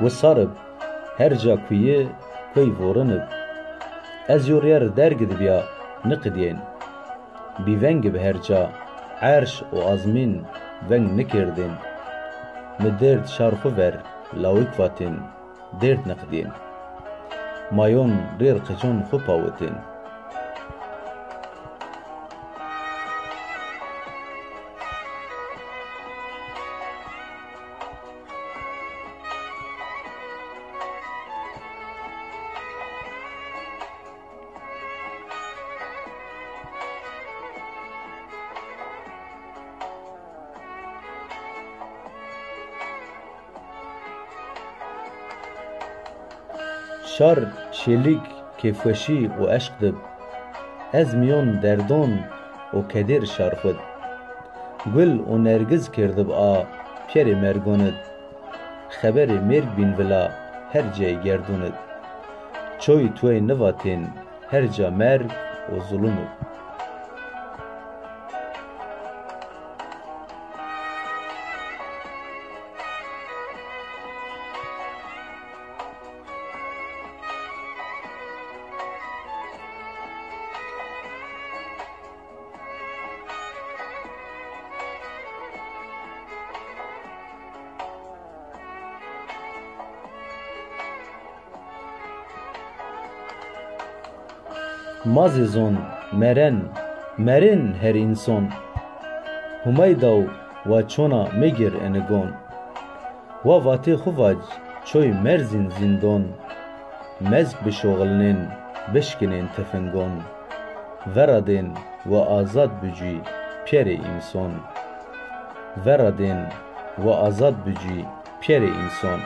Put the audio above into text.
و سارب هر جا کویه کوی ورنب از یوریر درگد بیا نقدین بیونگ به هر جا عرش و آزمین ونگ نکردین مدرد شارخو ور لاویک فاتین درد نقدین مایون ریر قجون خو پاوتین شار شلیک کفوشی و عشق دب از میون دردون و کدر شار خود گل و نرگز کردب آ پیر مرگوند خبر مرگ بین ولا هر جای گردوند چوی توی نواتین هر جا مرگ و ظلمد مازیزون مرن هر انسان همیداو و چونا میگیر انگون و واتی خواج چوی مرزین زندان مزگ بشغلنین بشکنین تفنگون ورادین و آزاد بجی پیر انسان ورادین و آزاد بجی پیر انسان